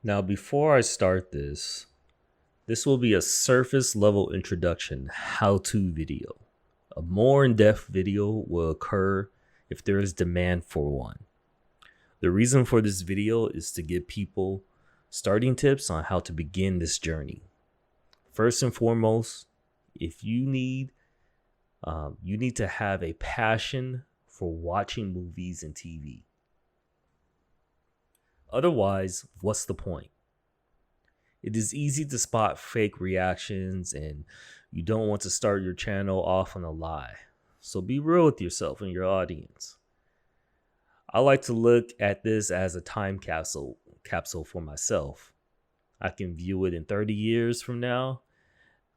Now, before I start this will be a surface level introduction how to video. A more in depth video will occur if there is demand for one. The reason for this video is to give people starting tips on how to begin this journey. First and foremost, if you need to have a passion for watching movies and TV. Otherwise, what's the point? It is easy to spot fake reactions, and you don't want to start your channel off on a lie. So be real with yourself and your audience. I like to look at this as a time capsule for myself. I can view it in 30 years from now.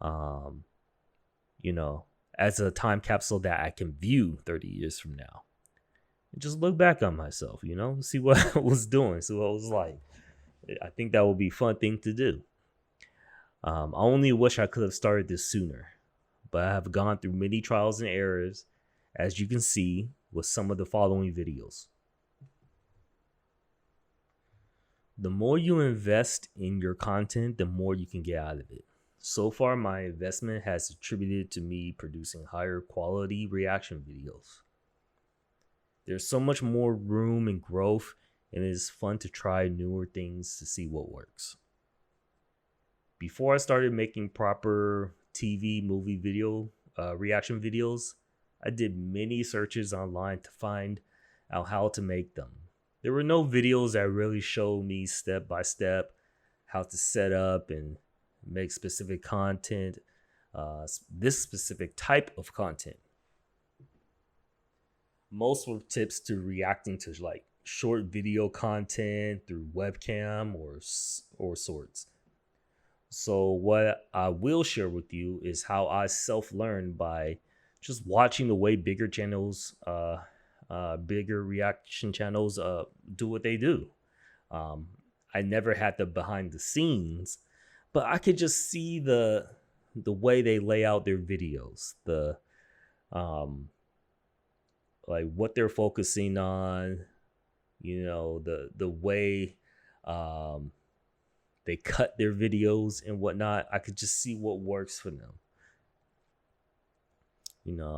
Um, you know, as a time capsule that I can view 30 years from now. And just look back on myself, see what I was doing, see what I was like. I think that would be a fun thing to do. I only wish I could have started this sooner, but I have gone through many trials and errors, as you can see with some of the following videos. The more you invest in your content, the more you can get out of it. So far, my investment has attributed to me producing higher quality reaction videos. There's so much more room and growth, and it is fun to try newer things to see what works. Before I started making proper TV movie video reaction videos, I did many searches online to find out how to make them. There were no videos that really showed me step by step how to set up and make specific content, this specific type of content. Most were tips to reacting to like short video content through webcam or sorts. So what I will share with you is how I self-learned by just watching the way bigger reaction channels do what they do. I never had the behind the scenes, but I could just see the way they lay out their videos, the like what they're focusing on, the way they cut their videos and whatnot. I could just see what works for them.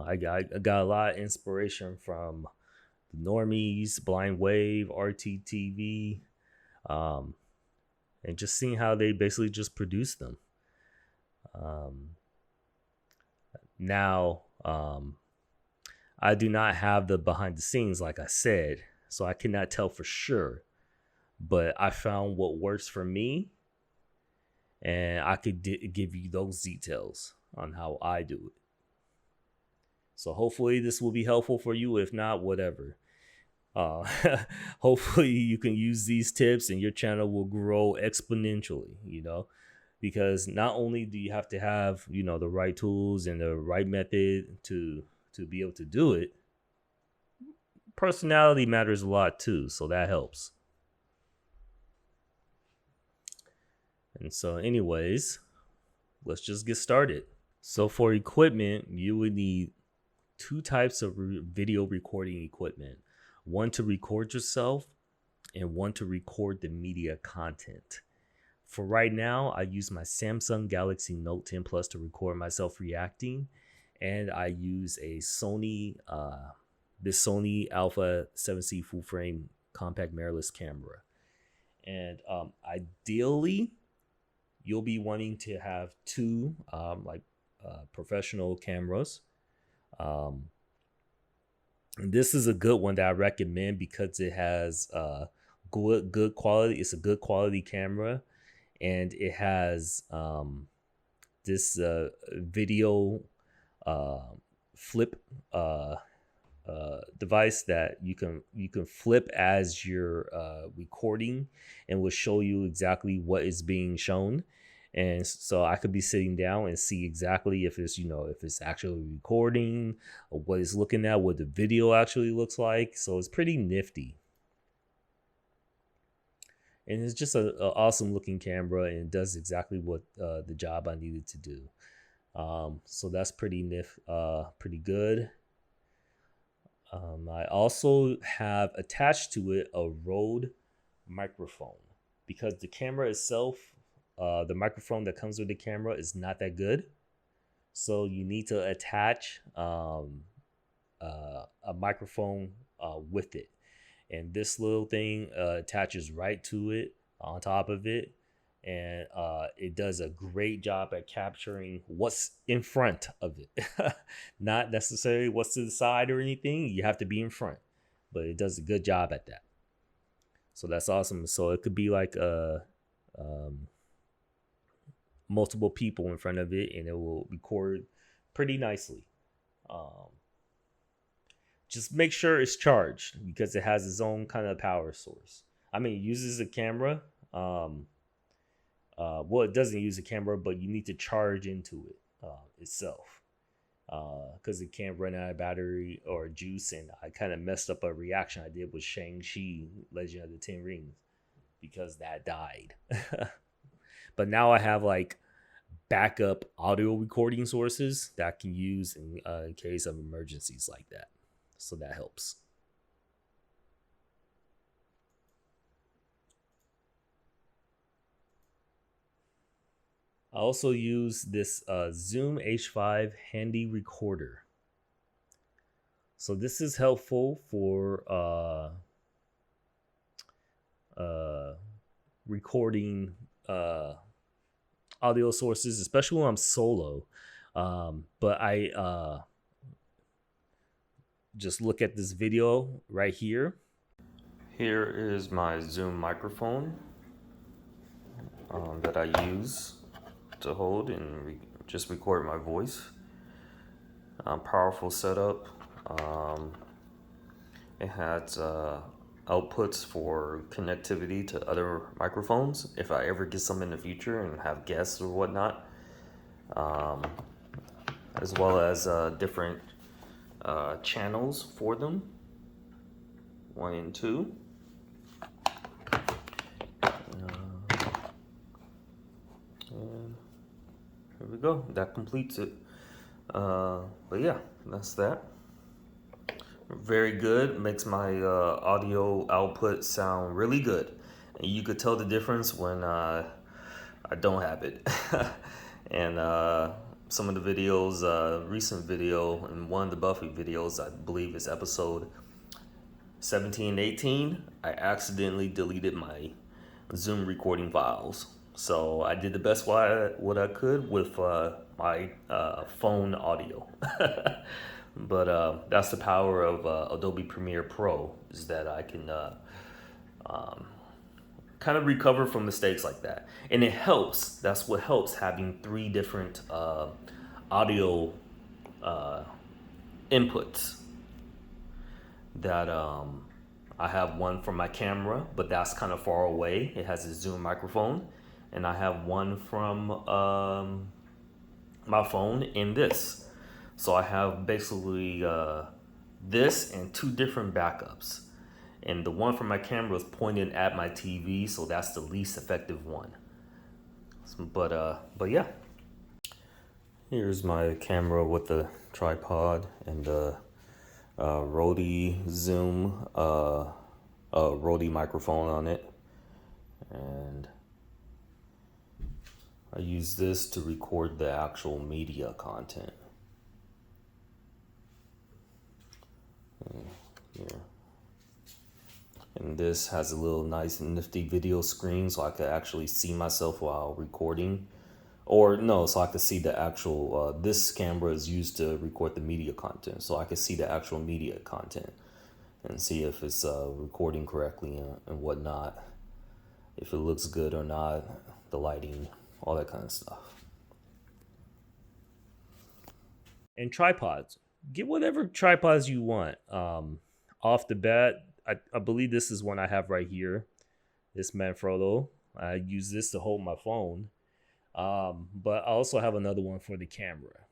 I got a lot of inspiration from the Normies, Blind Wave, RTTV, and just seeing how they basically just produce them. Now, I do not have the behind the scenes, like I said, so I cannot tell for sure. But I found what works for me, and I could give you those details on how I do it. So hopefully this will be helpful for you. If not, whatever. Uh, Hopefully you can use these tips and your channel will grow exponentially, because not only do you have to have, the right tools and the right method to be able to do it, personality matters a lot too. So that helps. And so anyways, let's just get started. So for equipment, you would need two types of video recording equipment. One to record yourself and one to record the media content. For right now, I use my Samsung Galaxy Note 10 Plus to record myself reacting, and I use a Sony Alpha 7C full frame compact mirrorless camera. And ideally, you'll be wanting to have two professional cameras. And this is a good one that I recommend because it has good quality. It's a good quality camera, and it has this video flip device that you can flip as you're recording, and will show you exactly what is being shown. And so I could be sitting down and see exactly if it's actually recording or what it's looking at, what the video actually looks like. So it's pretty nifty. And it's just an awesome looking camera, and it does exactly what the job I needed to do. So that's pretty good. I also have attached to it a Rode microphone because the camera itself, the microphone that comes with the camera is not that good. So you need to attach a microphone with it. And this little thing attaches right to it, on top of it. And it does a great job at capturing what's in front of it. Not necessarily what's to the side or anything. You have to be in front. But it does a good job at that. So that's awesome. So it could be like multiple people in front of it, and it will record pretty nicely. Just make sure it's charged because it has its own kind of power source. I mean, it uses a camera. Well, it doesn't use a camera, but you need to charge into it itself because it can't run out of battery or juice. And I kind of messed up a reaction I did with Shang-Chi, Legend of the Ten Rings, because that died. But now I have like backup audio recording sources that I can use in case of emergencies like that. So that helps. I also use this Zoom H5 handy recorder. So this is helpful for recording audio sources, especially when I'm solo. But I just look at this video right here. Here is my Zoom microphone that I use to hold and just record my voice. Powerful setup. It has outputs for connectivity to other microphones if I ever get some in the future and have guests or whatnot, as well as different channels for them, 1 and 2. And here we go. That completes it. But yeah, that's that. Very good. Makes my audio output sound really good. And you could tell the difference when I don't have it. And some of the videos, recent video, and one of the Buffy videos, I believe is episode 17 and 18, I accidentally deleted my Zoom recording files. So I did the best what I could with my phone audio. But that's the power of Adobe Premiere Pro, is that I can kind of recover from mistakes like that. And it helps. That's what helps, having 3 different audio inputs. That I have one from my camera, but that's kind of far away. It has a Zoom microphone. And I have one from my phone in this. So I have basically this and 2 different backups. And the one from my camera is pointed at my TV, so that's the least effective one. But yeah. Here's my camera with the tripod and the Rode Zoom Rode microphone on it. And I use this to record the actual media content. Here. And this has a little nice nifty video screen so I could actually see myself while recording. Or no, so I could see the actual, this camera is used to record the media content. So I could see the actual media content and see if it's recording correctly and whatnot. If it looks good or not, the lighting, all that kind of stuff. And tripods. Get whatever tripods you want. Off the bat, I believe this is one I have right here. This Manfrotto. I use this to hold my phone. But I also have another one for the camera.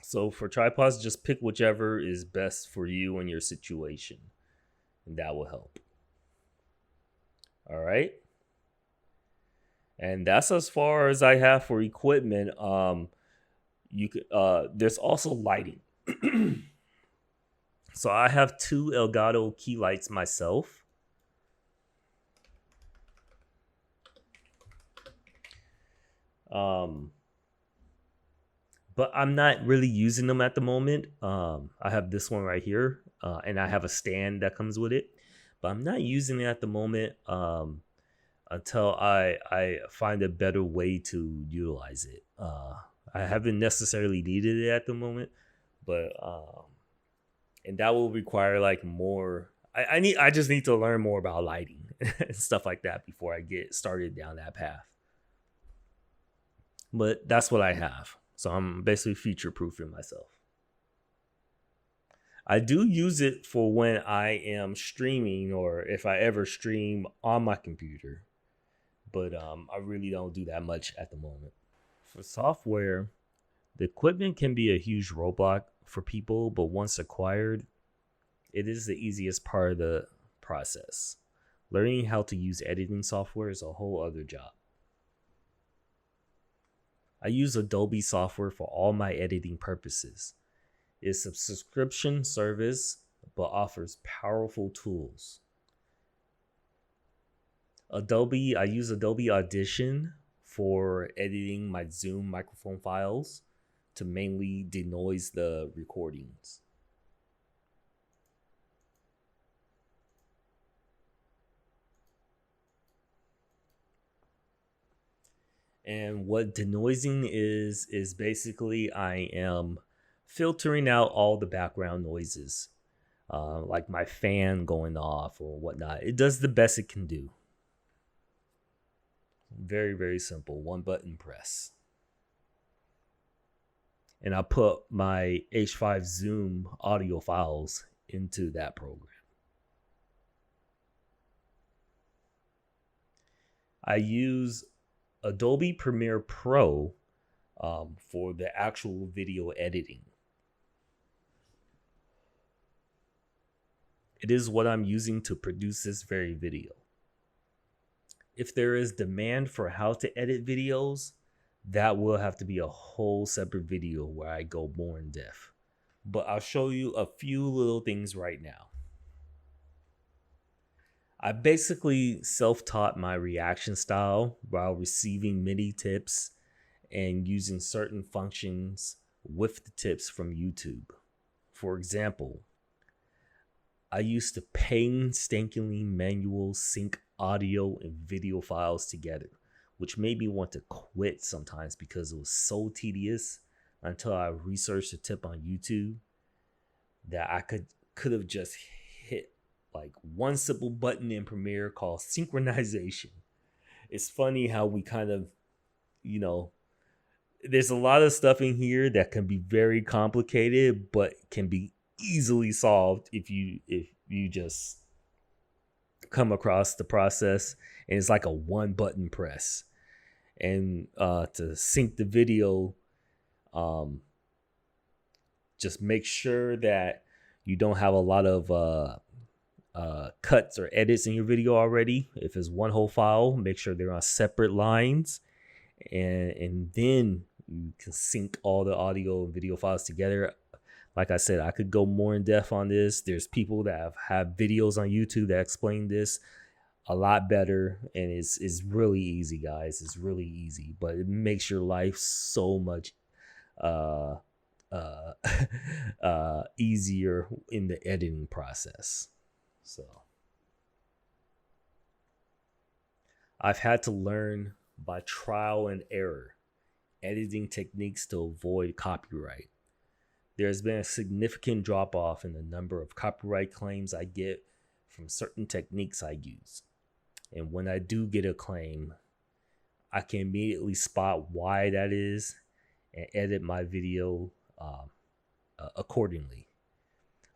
So for tripods, just pick whichever is best for you and your situation. And that will help. All right. And that's as far as I have for equipment. You could there's also lighting. So I have 2 Elgato Key Lights myself. Um, but I'm not really using them at the moment. I have this one right here, and I have a stand that comes with it, but I'm not using it at the moment until I find a better way to utilize it. I haven't necessarily needed it at the moment, but and that will require like more. I just need to learn more about lighting and stuff like that before I get started down that path. But that's what I have. So I'm basically future proofing myself. I do use it for when I am streaming or if I ever stream on my computer, but I really don't do that much at the moment. For software, the equipment can be a huge roadblock for people, but once acquired, it is the easiest part of the process. Learning how to use editing software is a whole other job. I use Adobe software for all my editing purposes. It's a subscription service but offers powerful tools. I use Adobe Audition for editing my Zoom microphone files to mainly denoise the recordings. And what denoising is basically I am filtering out all the background noises, like my fan going off or whatnot. It does the best it can do. Very, very simple. One button press. And I put my H5 Zoom audio files into that program. I use Adobe Premiere Pro for the actual video editing. It is what I'm using to produce this very video. If there is demand for how to edit videos, that will have to be a whole separate video where I go more in depth. But I'll show you a few little things right now. I basically self-taught my reaction style while receiving many tips and using certain functions with the tips from YouTube. For example, I used to painstakingly manual sync audio and video files together, which made me want to quit sometimes because it was so tedious until I researched a tip on YouTube that I could have just hit like one simple button in Premiere called synchronization. It's funny how we kind of, there's a lot of stuff in here that can be very complicated, but can be easily solved if you just come across the process. And it's like a one button press. And to sync the video, just make sure that you don't have a lot of cuts or edits in your video already. If it's one whole file, make sure they're on separate lines, and then you can sync all the audio and video files together. Like I said, I could go more in depth on this. There's people that have videos on YouTube that explain this a lot better, and it's really easy, guys. It's really easy, but it makes your life so much easier in the editing process. So I've had to learn by trial and error editing techniques to avoid copyright. There's been a significant drop off in the number of copyright claims I get from certain techniques I use. And when I do get a claim, I can immediately spot why that is and edit my video accordingly.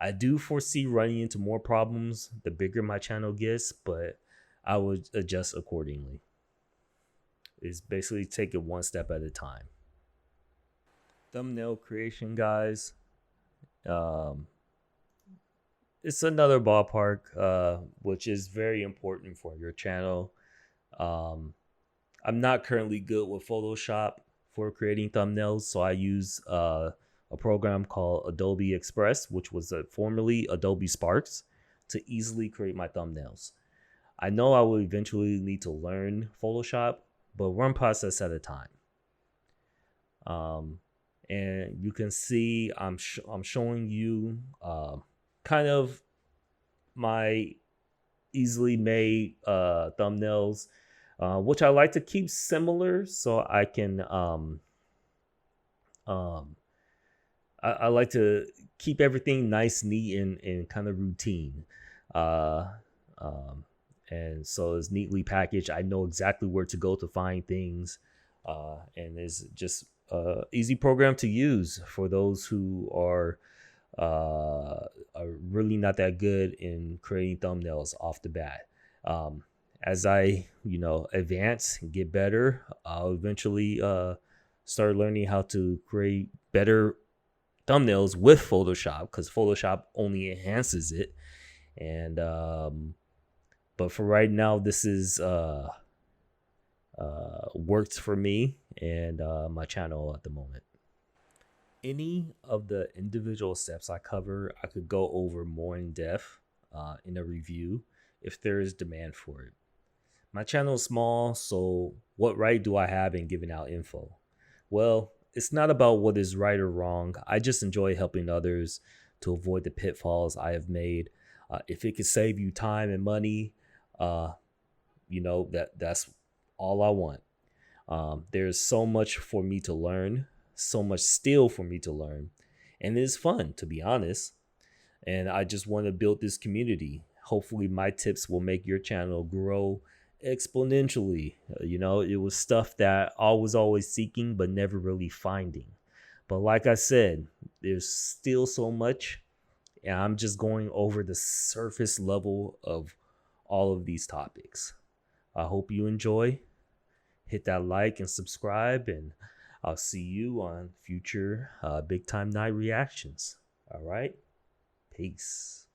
I do foresee running into more problems the bigger my channel gets, but I would adjust accordingly. It's basically take it one step at a time. Thumbnail creation, guys. It's another ballpark, which is very important for your channel. I'm not currently good with Photoshop for creating thumbnails, so I use a program called Adobe Express, which was formerly Adobe Sparks, to easily create my thumbnails. I know I will eventually need to learn Photoshop, but one process at a time. Um, and you can see I'm showing you kind of my easily made thumbnails, which I like to keep similar so I can um, I like to keep everything nice, neat, and kind of routine. Uh, um, and so it's neatly packaged. I know exactly where to go to find things, and it's just easy program to use for those who are really not that good in creating thumbnails off the bat. As I, advance and get better, I'll eventually start learning how to create better thumbnails with Photoshop, because Photoshop only enhances it. And but for right now, this is worked for me and my channel at the moment. Any of the individual steps I cover, I could go over more in depth in a review if there is demand for it. My channel is small, so what right do I have in giving out info? Well, it's not about what is right or wrong. I just enjoy helping others to avoid the pitfalls I have made. If it could save you time and money, uh, that's all I want. There's so much for me to learn, so much still for me to learn, and it is fun, to be honest. And I just want to build this community. Hopefully, my tips will make your channel grow exponentially. It was stuff that I was always seeking but never really finding. But like I said, there's still so much, and I'm just going over the surface level of all of these topics. I hope you enjoy. Hit that like and subscribe, and I'll see you on future Big Time Night reactions. All right. Peace.